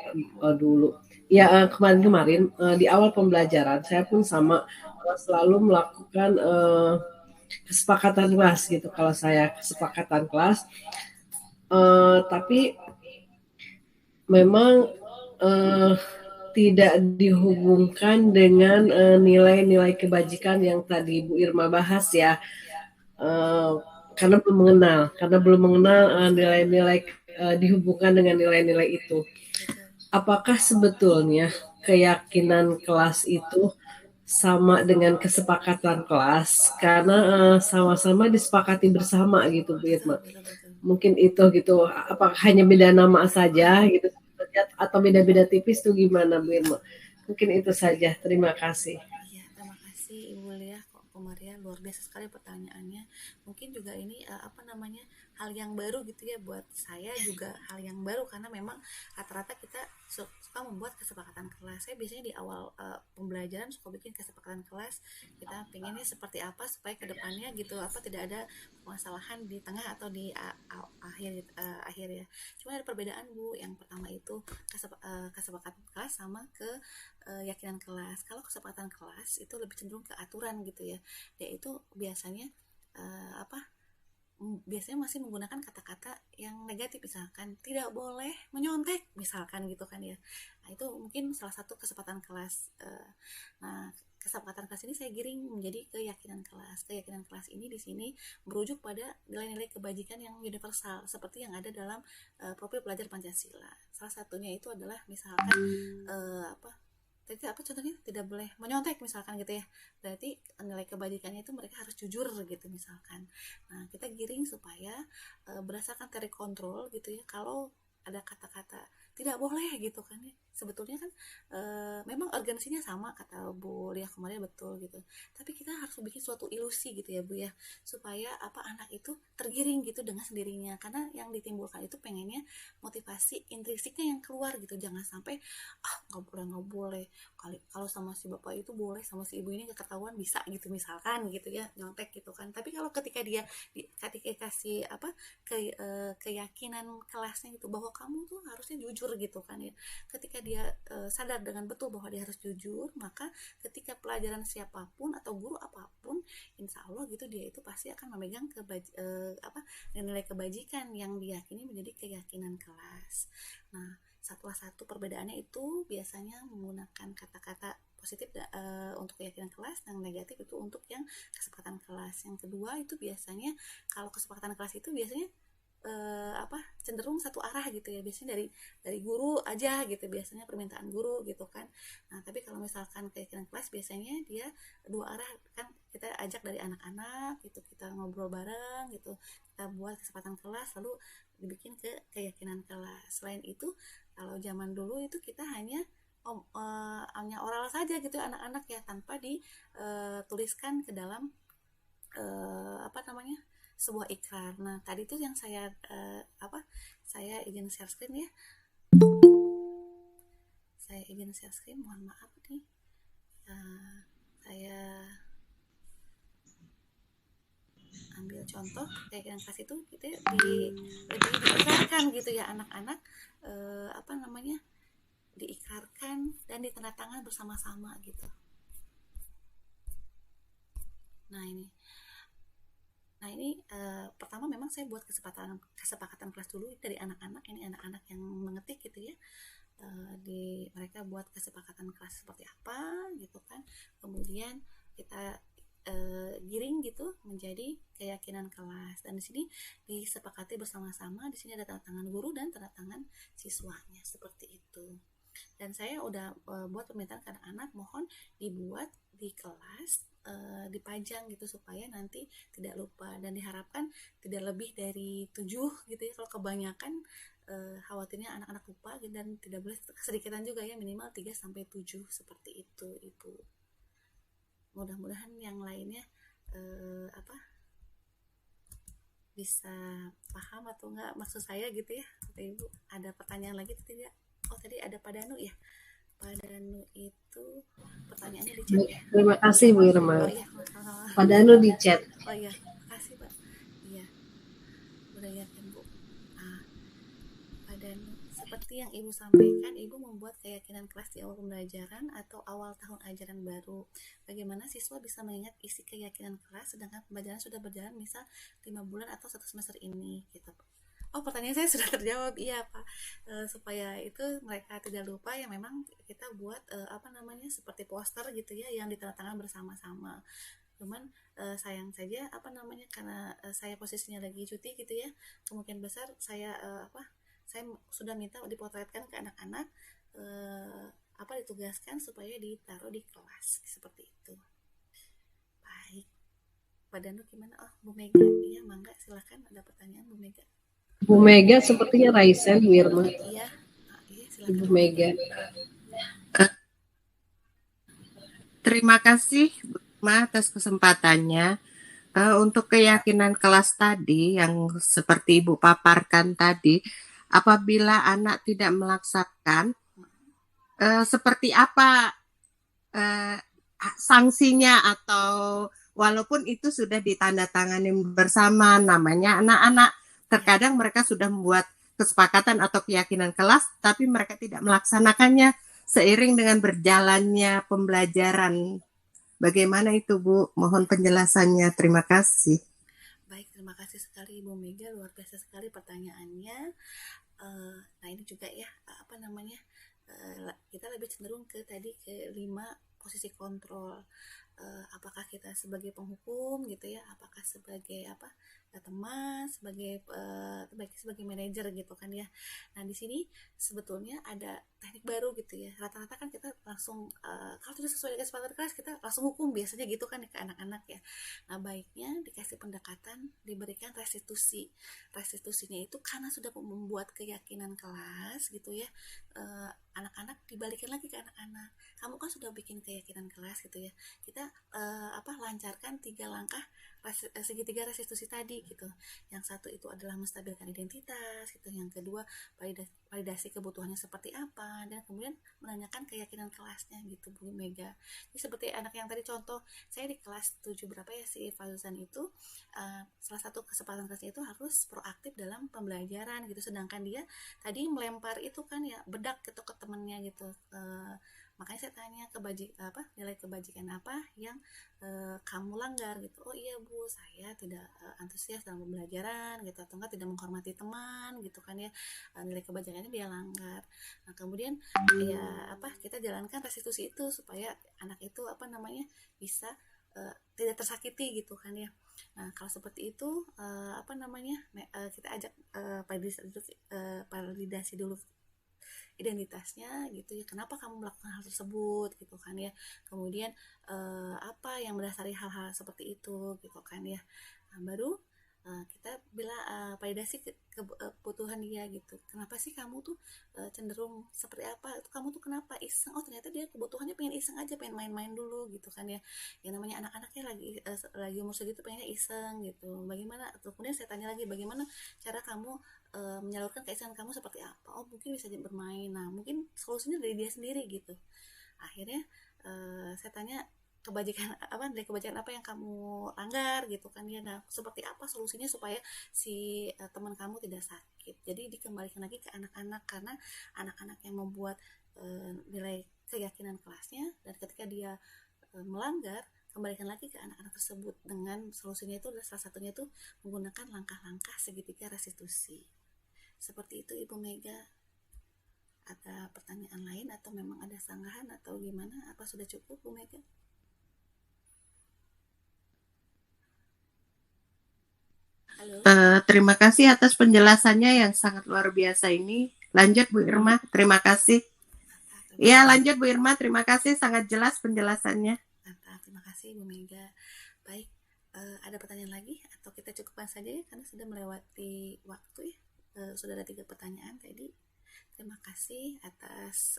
dulu ya kemarin di awal pembelajaran saya pun sama selalu melakukan kesepakatan kelas gitu. Kalau saya kesepakatan kelas, tapi memang tidak dihubungkan dengan nilai-nilai kebajikan yang tadi Bu Irma bahas ya, karena belum mengenal nilai-nilai dihubungkan dengan nilai-nilai itu. Apakah sebetulnya keyakinan kelas itu sama dengan kesepakatan kelas karena sama-sama disepakati bersama gitu Bu Irma? Mungkin itu gitu. Apakah hanya beda nama saja gitu atau beda-beda tipis tuh gimana Bu Irma? Mungkin itu saja. Terima kasih. Iya, terima kasih Ibu Lia. Kok Komaria luar biasa sekali pertanyaannya. Mungkin juga ini hal yang baru gitu ya buat saya, juga hal yang baru karena memang rata-rata kita suka membuat kesepakatan kelas. Saya biasanya di awal pembelajaran suka bikin kesepakatan kelas, kita pengennya seperti apa supaya kedepannya gitu tidak ada permasalahan di tengah atau di akhir ya. Cuma ada perbedaan Bu. Yang pertama itu kesepakatan kelas sama keyakinan kelas. Kalau kesepakatan kelas itu lebih cenderung ke aturan gitu ya. Yaitu biasanya biasanya masih menggunakan kata-kata yang negatif, misalkan tidak boleh menyontek misalkan gitu kan ya. Nah, itu mungkin salah satu kesepakatan kelas. Nah, kesepakatan kelas ini saya giring menjadi keyakinan kelas. Keyakinan kelas ini di sini berujuk pada nilai-nilai kebajikan yang universal seperti yang ada dalam profil pelajar Pancasila. Salah satunya itu adalah misalkan contohnya tidak boleh menyontek misalkan gitu ya, berarti nilai kebajikannya itu mereka harus jujur gitu misalkan. Nah kita giring supaya berdasarkan teori kontrol gitu ya, kalau ada kata-kata tidak boleh gitu kan ya, sebetulnya kan memang organisasinya sama kata Bu Lia kemarin, betul gitu, tapi kita harus bikin suatu ilusi gitu ya Bu ya, supaya anak itu tergiring gitu dengan sendirinya, karena yang ditimbulkan itu pengennya motivasi intrinsiknya yang keluar gitu, jangan sampai nggak boleh kalau sama si bapak itu boleh, sama si ibu ini nggak ketahuan bisa gitu misalkan gitu ya, nyontek gitu kan. Tapi kalau ketika dia ketika kasih keyakinan kelasnya gitu bahwa kamu tuh harusnya jujur gitu kan ya, ketika dia sadar dengan betul bahwa dia harus jujur, maka ketika pelajaran siapapun atau guru apapun, insya Allah gitu dia itu pasti akan memegang nilai kebajikan yang diyakini menjadi keyakinan kelas. Nah salah satu perbedaannya itu biasanya menggunakan kata-kata positif untuk keyakinan kelas, yang negatif itu untuk yang kesepakatan kelas. Yang kedua itu biasanya kalau kesepakatan kelas itu biasanya cenderung satu arah gitu ya, biasanya dari guru aja gitu, biasanya permintaan guru gitu kan. Nah tapi kalau misalkan keyakinan kelas biasanya dia dua arah kan, kita ajak dari anak-anak gitu, kita ngobrol bareng gitu, kita buat kesempatan kelas lalu dibikin ke keyakinan kelas. Selain itu kalau zaman dulu itu kita hanya oral saja gitu anak-anak ya, tanpa dituliskan ke dalam sebuah ikrar. Nah tadi tuh yang saya izin share screen ya, mohon maaf nih, saya ambil contoh keyakinan kelas itu gitu lebih diikrarkan gitu ya, anak-anak diikrarkan dan ditandatangan bersama-sama gitu. Nah ini pertama memang saya buat kesepakatan kelas dulu dari anak-anak, ini anak-anak yang mengetik gitu ya, mereka buat kesepakatan kelas seperti apa gitu kan, kemudian kita giring gitu menjadi keyakinan kelas, dan di sini disepakati bersama-sama, di sini ada tanda tangan guru dan tanda tangan siswanya seperti itu. Dan saya udah buat permintaan ke anak-anak, mohon dibuat di kelas, dipajang gitu supaya nanti tidak lupa, dan diharapkan tidak lebih dari 7 gitu ya, kalau kebanyakan khawatirnya anak-anak lupa gitu, dan tidak boleh kesedikitan juga ya, minimal 3-7 seperti itu Ibu. Mudah-mudahan yang lainnya bisa paham atau enggak maksud saya gitu ya Ibu. Ada pertanyaan lagi tidak? Oh tadi ada Pak Danu ya, Pak Danu itu pertanyaannya di chat ya. Terima kasih Bu Irma. Oh iya, Pak Danu di chat. Oh iya, makasih Pak. Iya, udah yakin Bu. Pak Danu, seperti yang Ibu sampaikan, Ibu membuat keyakinan kelas di awal pembelajaran atau awal tahun ajaran baru. Bagaimana siswa bisa mengingat isi keyakinan kelas sedangkan pembelajaran sudah berjalan misal 5 bulan atau 1 semester ini gitu. Oh pertanyaan saya sudah terjawab, iya Pak. Supaya itu mereka tidak lupa ya, memang kita buat seperti poster gitu ya, yang ditandatangan bersama-sama. Cuman sayang saja karena saya posisinya lagi cuti gitu ya, kemungkinan besar saya sudah minta dipotretkan ke anak-anak, ditugaskan supaya ditaruh di kelas seperti itu. Baik, Pak Danu gimana? Oh Bu Mega, iya mangga silakan, ada pertanyaan Bu Mega. Bu Mega sepertinya Raisen, Bu Irma. Iya silakan. Ibu Mega. Terima kasih Bu Irma atas kesempatannya. Untuk keyakinan kelas tadi yang seperti Ibu paparkan tadi, apabila anak tidak melaksanakan, seperti apa sanksinya, atau walaupun itu sudah ditandatangani bersama, namanya anak-anak, terkadang mereka sudah membuat kesepakatan atau keyakinan kelas, tapi mereka tidak melaksanakannya seiring dengan berjalannya pembelajaran. Bagaimana itu Bu? Mohon penjelasannya. Terima kasih. Baik, terima kasih sekali Ibu Mega, luar biasa sekali pertanyaannya. Nah ini juga ya kita lebih cenderung ke tadi ke 5 posisi kontrol. Apakah kita sebagai penghukum gitu ya, apakah sebagai teman, sebagai manajer gitu kan ya. Nah di sini sebetulnya ada teknik baru gitu ya. Rata-rata kan kita langsung kalau tidak sesuai dengan kesepakatan kelas kita langsung hukum biasanya gitu kan ya, ke anak-anak ya. Nah baiknya dikasih pendekatan, diberikan restitusi. Restitusinya itu karena sudah membuat keyakinan kelas gitu ya. Anak-anak dibalikin lagi ke anak-anak. Kamu kan sudah bikin keyakinan kelas gitu ya. Kita lancarkan 3 langkah segitiga restitusi tadi gitu. Yang satu itu adalah menstabilkan identitas gitu. Yang kedua validasi kebutuhannya seperti apa, dan kemudian menanyakan keyakinan kelasnya gitu Bu Mega. Jadi seperti anak yang tadi contoh, saya di kelas 7 berapa ya si Fauzan itu salah satu kesempatan kelasnya itu harus proaktif dalam pembelajaran gitu. Sedangkan dia tadi melempar itu kan ya bedak gitu ke temennya gitu. Makanya saya tanya nilai kebajikan apa yang kamu langgar gitu. Oh iya Bu, saya tidak antusias dalam pembelajaran gitu, atau enggak tidak menghormati teman gitu kan ya. Nilai kebajikannya dia langgar. Nah kemudian ya kita jalankan restitusi itu supaya anak itu bisa tidak tersakiti gitu kan ya. Nah kalau seperti itu kita ajak validasi dulu identitasnya gitu ya, kenapa kamu melakukan hal tersebut gitu kan ya, kemudian apa yang mendasari hal-hal seperti itu gitu kan ya. Nah, baru kita validasi kebutuhan dia gitu, kenapa sih kamu tuh cenderung seperti apa, kamu tuh kenapa iseng, oh ternyata dia kebutuhannya pengen iseng aja, pengen main-main dulu gitu kan ya. Yang namanya anak-anaknya lagi umur segitu pengennya iseng gitu, bagaimana, kemudian saya tanya lagi bagaimana cara kamu menyalurkan keisengan kamu seperti apa, oh mungkin bisa bermain. Nah mungkin solusinya dari dia sendiri gitu. Akhirnya saya tanya dari kebajikan apa yang kamu langgar gitu kan ya. Nah seperti apa solusinya supaya si teman kamu tidak sakit. Jadi dikembalikan lagi ke anak-anak, karena anak-anak yang membuat nilai keyakinan kelasnya, dan ketika dia melanggar, kembalikan lagi ke anak-anak tersebut. Dengan solusinya itu salah satunya itu menggunakan langkah-langkah segitiga restitusi. Seperti itu Ibu Mega. Ada pertanyaan lain atau memang ada sanggahan atau gimana? Apa sudah cukup Bu Mega? Halo. Terima kasih atas penjelasannya yang sangat luar biasa ini. Lanjut Bu Irma, terima kasih. Ya lanjut Bu Irma, terima kasih, sangat jelas penjelasannya. Terima kasih Bu Mega. Baik, ada pertanyaan lagi atau kita cukupkan saja ya, karena sudah melewati waktu ya. Sudah ada 3 pertanyaan tadi. Terima kasih atas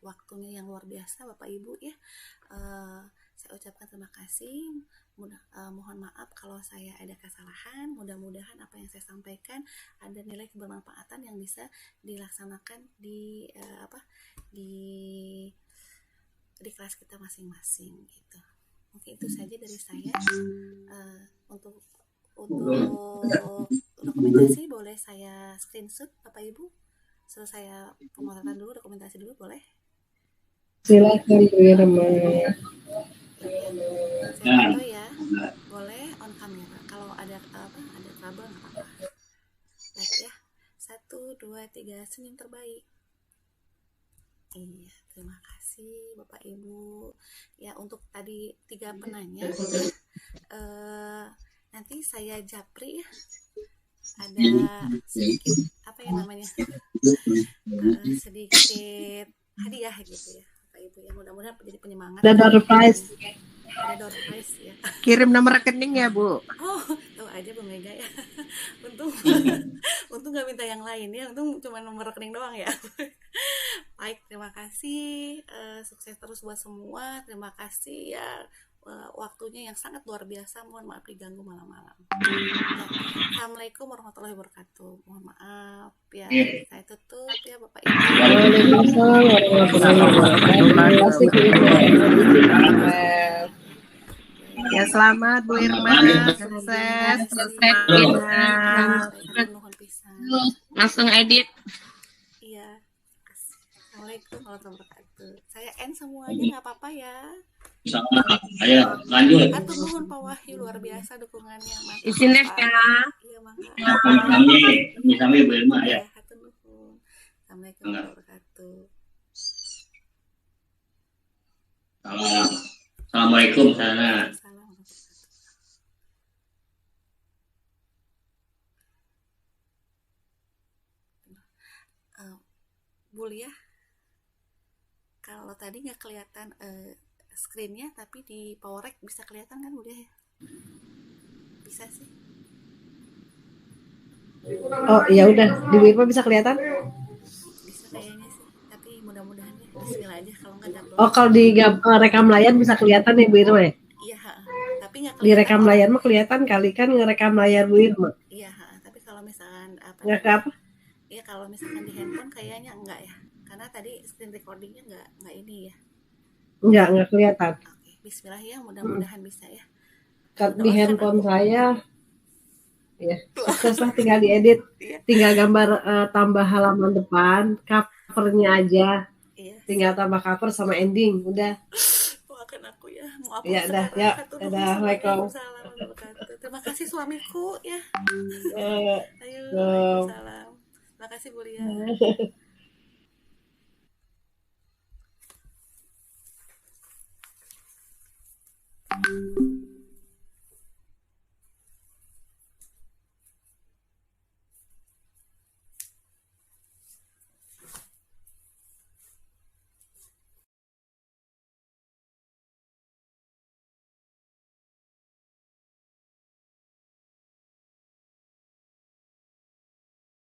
waktunya yang luar biasa Bapak Ibu ya. Saya ucapkan terima kasih. Mohon maaf kalau saya ada kesalahan. Mudah-mudahan apa yang saya sampaikan ada nilai kebermanfaatan yang bisa dilaksanakan di kelas kita masing-masing gitu. Mungkin itu saja dari saya. Untuk dokumentasi boleh saya screenshot Bapak Ibu. Saya pemotretan dulu, dokumentasi dulu boleh? Silakan Bu Irma. Saya foto ya, boleh on kamera. Kalau ada trouble nggak apa-apa. Baik ya, 1, 2, 3, senyum terbaik. Iya, terima kasih Bapak Ibu. Ya untuk tadi 3 penanya, nanti saya japri ya. Ada sedikit sedikit hadiah gitu ya Bapak Ibu ya, mudah-mudahan menjadi penyemangat. Ada door prize. Ada door prize ya. Kirim nomor rekening ya Bu. Oh tahu aja Bu Mega ya. Untung nggak minta yang lain ya, untung cuma nomor rekening doang ya. Baik, terima kasih, sukses terus buat semua. Terima kasih ya waktunya yang sangat luar biasa. Mohon maaf diganggu malam-malam. Assalamualaikum warahmatullahi wabarakatuh. Mohon maaf ya, saya tutup ya Bapak Ibu. Waalaikumsalam warahmatullahi wabarakatuh. Ya selamat Bu Irma, sukses. Langsung edit. Iya. Assalamualaikum warahmatullahi wabarakatuh. Saya end semuanya, nggak apa-apa ya. Ayo lanjut. Atur nuhun Pak Wahyu, luar biasa dukungannya. Mantap. Izin ya. Iya mangga. Kami Bu Irma ya. Atur nuhun. Assalamualaikum warahmatullahi wabarakatuh. Assalamualaikum sana. Salam. Bulia, kalau tadi nggak kelihatan screennya, tapi di PowerRec bisa kelihatan kan Bulia ya? Bisa sih. Oh ya udah, di WIPA bisa kelihatan. Bisa kayaknya sih, tapi mudah-mudahan ya. Bismillah aja kalau nggak double. Oh kalau di rekam layar bisa kelihatan ya Bu Irma ya? Iya, tapi nggak Di kelihatan. rekam layar mah kelihatan kali kan ngerekam layar Bu Irma. Iya, tapi kalau misalkan Nggak ke apa? Iya, kalau misalkan di handphone kayaknya enggak ya, karena tadi screen recordingnya nggak ini ya. Nggak kelihatan. Oke, Bismillah ya, mudah-mudahan bisa ya. Di handphone saya ya sukses lah, tinggal diedit, tinggal gambar tambah halaman depan, covernya aja, tinggal tambah cover sama ending, udah. Maafkan aku ya, maaf ya udah ya udah. Waalaikumsalam. Terima kasih suamiku ya. Ayo, waalaikumsalam. Terima kasih Bu Lia.